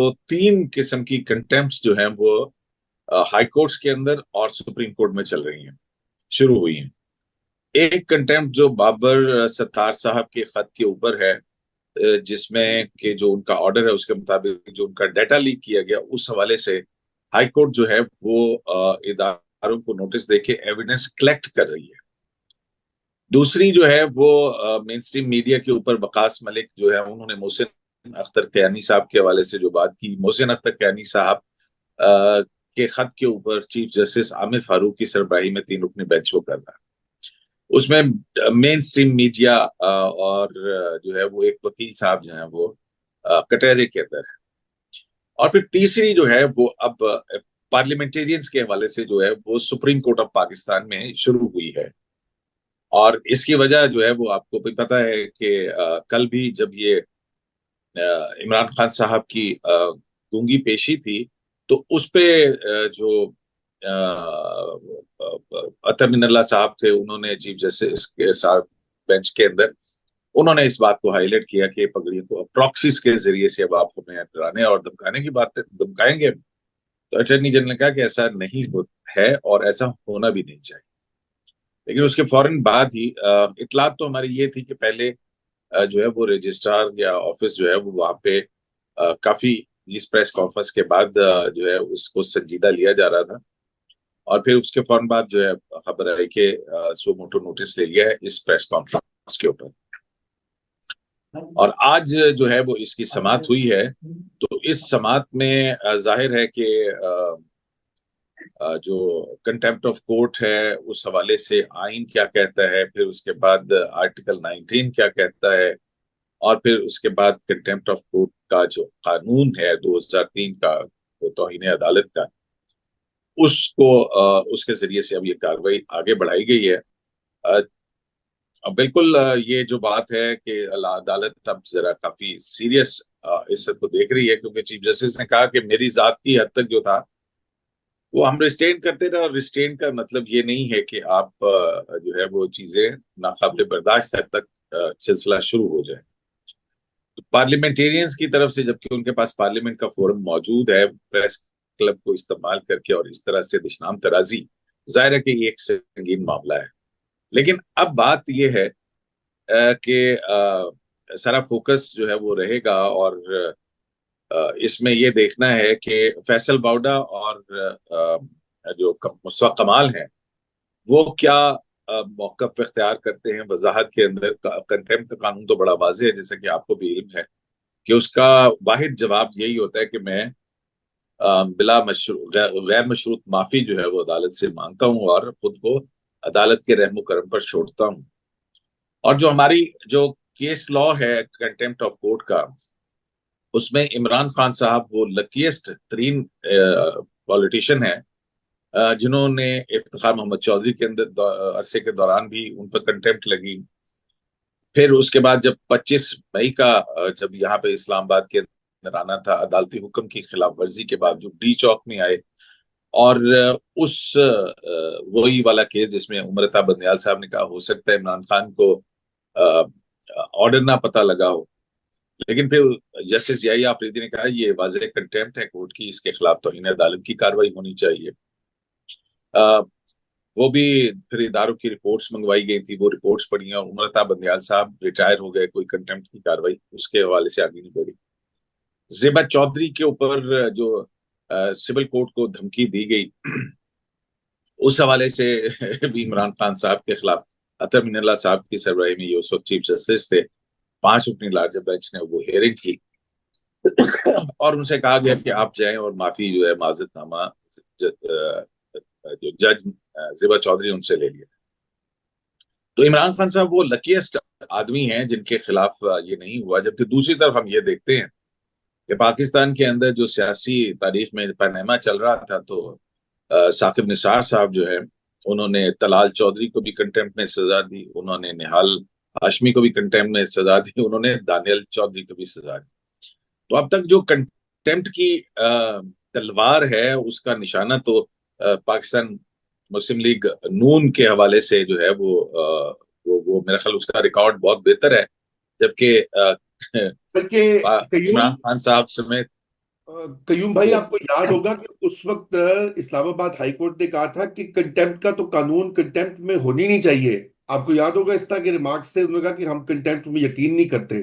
तो तीन किस्म की कंटेम्प्ट जो हैं वो हाई कोर्ट्स के अंदर और सुप्रीम कोर्ट में चल रही हैं, शुरू हुई हैं। एक कंटेम्प्ट जो बाबर सत्तार साहब के खत के ऊपर है, जिसमें कि जो उनका ऑर्डर है उसके मुताबिक जो उनका डाटा लीक किया गया, उस हवाले से हाई कोर्ट जो है वो इदारों को नोटिस देके एविडेंस कलेक्ट कर रही है। दूसरी जो है वो मेन स्ट्रीम मीडिया के ऊपर वकास मलिक जो है, उन्होंने मोहसिन अख्तर कैनी साहब के हवाले से जो बात की। मोहसिन अख्तर कैनी साहब के खत के ऊपर चीफ जस्टिस आमिर फारूक की सरबराही में 3 रुकनी बेंच वो कर रहा है। उसमें मेन स्ट्रीम मीडिया और जो है वो एक वकील साहब जो है वो कटहरे के अंदर है। और फिर तीसरी जो है वो अब पार्लियामेंटेरियंस के हवाले से जो है वो सुप्रीम कोर्ट ऑफ पाकिस्तान में शुरू हुई है। और इसकी वजह जो है वो आपको भी पता है कि कल भी जब ये इमरान खान साहब की गूंगी पेशी थी, तो उस पे जो अतर मिनल्ला साहब थे, उन्होंने चीफ जस्टिस के साथ बेंच के अंदर उन्होंने इस बात को हाईलाइट किया कि पगड़ियों को प्रॉक्सीज के जरिए से अब आप हमें डराने और धमकाने की बात धमकाएंगे। तो अटॉर्नी जनरल ने कहा कि ऐसा नहीं है और ऐसा होना भी नहीं चाहिए। लेकिन उसके फौरन बाद ही इतलात तो हमारी ये थी कि पहले जो है वो रजिस्ट्रार या ऑफिस जो है वो वहाँ पे काफी इस प्रेस कॉन्फ्रेंस के बाद जो है उसको संजीदा लिया जा रहा था। और फिर उसके फौरन बाद जो है खबर आई कि सो मोटो नोटिस ले लिया है इस प्रेस कॉन्फ्रेंस के ऊपर। और आज जो है वो इसकी समाअत हुई है। तो इस समाअत में जाहिर है कि जो कंटेम्प्ट ऑफ कोर्ट है उस हवाले से आइन क्या कहता है, फिर उसके बाद आर्टिकल 19 क्या कहता है, और फिर उसके बाद कंटेम्प्ट ऑफ कोर्ट का जो कानून है 2003 का, वो तौहीन अदालत का, उसको उसके जरिए से अब ये कार्रवाई आगे बढ़ाई गई है। अब बिल्कुल ये जो बात है कि अदालत अब जरा काफी सीरियस इस को देख रही है, क्योंकि चीफ जस्टिस ने कहा कि मेरी जात की हद तक जो था वो हम रिस्ट्रेन करते रहे, और रिस्ट्रेन का मतलब ये नहीं है कि आप जो है वो चीजें नाकाबिले बर्दाश्त हद तक सिलसिला शुरू हो जाए। तो पार्लियामेंटेरियंस की तरफ से, जबकि उनके पास पार्लियामेंट का फोरम मौजूद है, प्रेस क्लब को इस्तेमाल करके और इस तरह से दुश्मन तराजी, जाहिर है कि ये एक संगीन मामला है। लेकिन अब बात यह है कि सारा फोकस जो है वो रहेगा, और इसमें ये देखना है कि फैसल बाउडा और जो मुस्तफा कमाल हैं वो क्या मौक़िफ़ इख्तियार करते हैं वजाहत के अंदर। कंटेम्प्ट का कानून तो बड़ा वाज़ेह है, जैसे कि आपको भी इल्म है, कि उसका वाहिद जवाब यही होता है कि मैं बिला गैर मशरूत माफी जो है वो अदालत से मांगता हूँ और खुद को अदालत के रहमो करम पर छोड़ता हूँ। और जो हमारी जो केस लॉ है कंटेम्प्ट ऑफ कोर्ट का, उसमें इमरान खान साहब वो लकीस्ट तरीन पॉलिटिशियन है जिन्होंने इफ्तिखार मोहम्मद चौधरी के अंदर अरसे के दौरान भी उन पर कंटेम्प्ट लगी। फिर उसके बाद जब 25 मई का जब यहाँ पे इस्लामाबाद के अंदर आना था अदालती हुक्म की खिलाफ वर्जी के बाद, जो डी चौक में आए, और उस वही वाला केस जिसमें उमरता बंदयाल साहब ने कहा हो सकता है इमरान खान को ऑर्डर ना पता लगा हो, लेकिन फिर जस्टिस याही आफरीदी ने कहा ये वाज़ेह कंटेम्प्ट है कोर्ट की, इसके खिलाफ तौहीन अदालत की कार्रवाई होनी चाहिए। वो भी फिर इदारों की रिपोर्ट्स मंगवाई गई थी, वो रिपोर्ट्स पढ़ी और उमरता बंदयाल साहब रिटायर हो गए, कोई कंटेम्प्ट की कार्रवाई उसके हवाले से आगे नहीं बढ़ी। ज़ेबा चौधरी के ऊपर जो सिविल कोर्ट को धमकी दी गई, उस हवाले से भी इमरान खान साहब के खिलाफ अतर मिनल्ला साहब की सरबराही में ये उस वक्त चीफ जस्टिस थे, 5 रुकनी लार्जर बेंच ने वो हेयरिंग की और उनसे कहा गया कि आप जाएं और माफी जो है माजरतनामा जो जज ज़ेबा चौधरी उनसे ले लिया। तो इमरान खान साहब वो लकीस्ट आदमी हैं जिनके खिलाफ ये नहीं हुआ। जबकि दूसरी तरफ हम ये देखते हैं कि पाकिस्तान के अंदर जो सियासी तारीख में पैमाना चल रहा था, तो साकिब निसार साहब जो है उन्होंने तलाल चौधरी को भी कंटेम्प्ट में सजा दी, उन्होंने निहाल हाशमी को भी कंटेम्प्ट में सजा दी, उन्होंने दानियल चौधरी को भी सजा दी। तो अब तक जो कंटेम्प्ट की तलवार है उसका निशाना तो पाकिस्तान मुस्लिम लीग नून के हवाले से जो है वो मेरा ख्याल उसका रिकॉर्ड बहुत बेहतर है, जबकि इमरान खान साहब समेत कयूम भाई, तो आपको याद होगा कि उस वक्त इस्लामाबाद हाई कोर्ट ने कहा था कि कंटेम्प्ट का तो कानून कंटेम्प्ट में होनी नहीं चाहिए। आपको याद होगा इस तरह के रिमार्क्स थे, उन्होंने कहा कि हम कंटेम्प्ट में यकीन नहीं करते।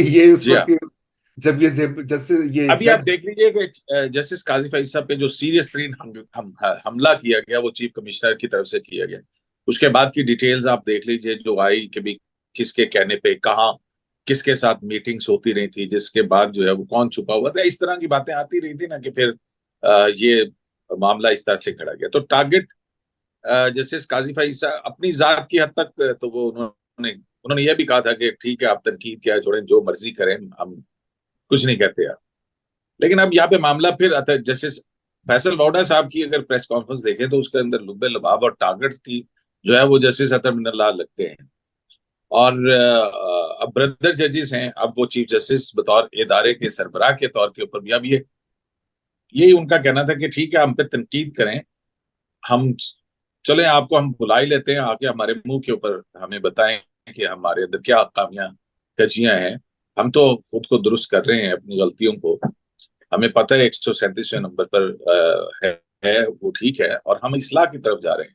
ये उस जी हाँ। वक्त जब ये जैसे ये अभी आप जज। देख लीजिए कि जस्टिस काजी फैज साहब पे जो सीरियस तरीन हमला किया गया वो चीफ कमिश्नर की तरफ से किया गया। उसके बाद की डिटेल्स आप देख लीजिए जो आई कि भी किसके कहने पे कहाँ किसके साथ मीटिंग्स होती रही थी, जिसके बाद जो है वो कौन छुपा हुआ था, इस तरह की बातें आती रही थी ना कि फिर ये मामला इस तरह से खड़ा गया। तो टारगेट जस्टिस काजी फैज साहब अपनी जात की हद तक तो वो उन्होंने उन्होंने ये भी कहा था कि ठीक है आप तनकीद क्या छोड़ें, जो मर्जी करें, हम कुछ नहीं कहते यार। लेकिन अब यहाँ पे मामला फिर आता है। जैसे फैसल वाउडा साहब की अगर प्रेस कॉन्फ्रेंस देखें तो उसके अंदर लुब्बे लबाब और टारगेट्स की जो है वो जस्टिस अतर मिनल्ला लगते हैं। और अब ब्रदर जजेस हैं, अब वो चीफ जस्टिस बतौर इदारे के सरबराह के तौर के ऊपर भी अब ये यही उनका कहना था कि ठीक है हम पे तनकीद करें, हम चलें आपको हम बुला ही लेते हैं, आके हमारे मुंह के ऊपर हमें बताएं कि हमारे अंदर क्या खामियां कजियां हैं। हम तो खुद को दुरुस्त कर रहे हैं अपनी गलतियों को, हमें पता है 137वें नंबर पर है वो ठीक है, और हम इस्लाह की तरफ जा रहे हैं।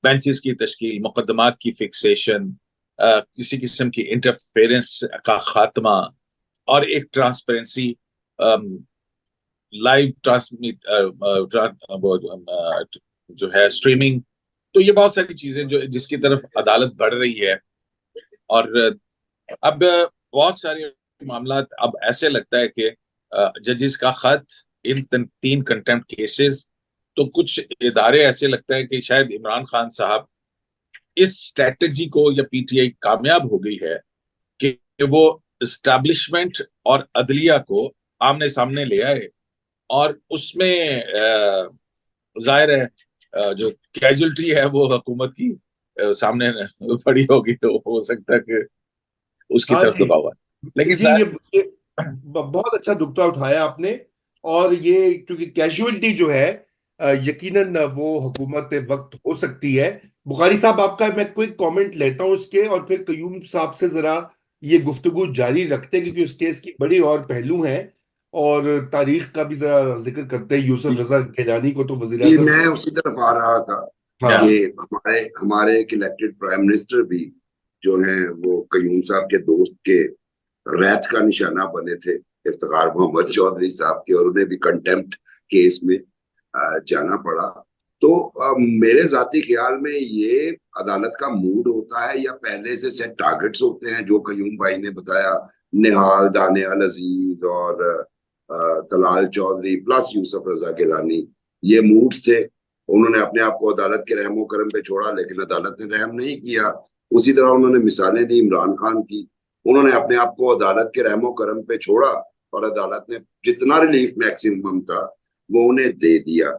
बेंचेस की तश्कील, मुकदमात की फिक्सेशन, किसी किस्म की इंटरफेरेंस का खात्मा, और एक ट्रांसपेरेंसी, लाइव ट्रांसमिट जो है स्ट्रीमिंग। तो ये बहुत सारी चीजें जो जिसकी तरफ अदालत बढ़ रही है। और अब बहुत सारे मामला अब ऐसे लगता है कि जजेस का खत इन तीन कंटेम्प्ट केसेस, तो कुछ इदारे ऐसे लगता है कि शायद इमरान खान साहब इस स्ट्रेटेजी को या पीटीआई कामयाब हो गई है कि वो इस्टेब्लिशमेंट और अदलिया को आमने सामने ले आए। और उसमें जाहिर है जो कैजुअलिटी है वो हुकूमत की सामने पड़ी होगी, तो हो सकता है कि उसकी हाँ तरफ जी। दबाव है। लेकिन जी, ये बहुत अच्छा नुक्ता उठाया आपने। और ये क्योंकि कैजुअलिटी जो है, यकीनन वो हुकूमत वक्त हो सकती है। बुखारी साहब, आपका मैं क्विक कमेंट लेता हूं इसके, और फिर कयूम साहब से जरा ये गुफ्तगू जारी रखते हैं, क्योंकि उस केस की बड़ी और पहलू हैं। और तारीख का भी जरा जिक्र करते हैं, यूसुफ रजा गिलानी को तो वजीर जी, आजम। मैं उसी तरफ आ रहा था या कि हाँ। हमारे हमारे एक इलेक्टेड प्राइम मिनिस्टर भी जो हैं वो कयूम साहब के दोस्त के रैत का निशाना बने थे, इफ्तिखार मोहम्मद चौधरी साहब के, और उन्हें भी कंटेम्प्ट केस में जाना पड़ा। तो मेरे जाती ख्याल में ये अदालत का मूड होता है या पहले से सेट टारगेट्स होते हैं, जो कयूम भाई ने बताया, निहाल दानियाल अजीज और तलाल चौधरी प्लस यूसुफ रजा गिलानी, ये मूड्स थे। उन्होंने अपने आप को अदालत के रहमो करम पे छोड़ा, लेकिन अदालत ने रहम नहीं किया। उसी तरह उन्होंने मिसालें दी इमरान खान की, उन्होंने अपने आप को अदालत के रहमो करम पे छोड़ा और अदालत ने जितना रिलीफ मैक्सिमम था वो उन्हें दे दिया।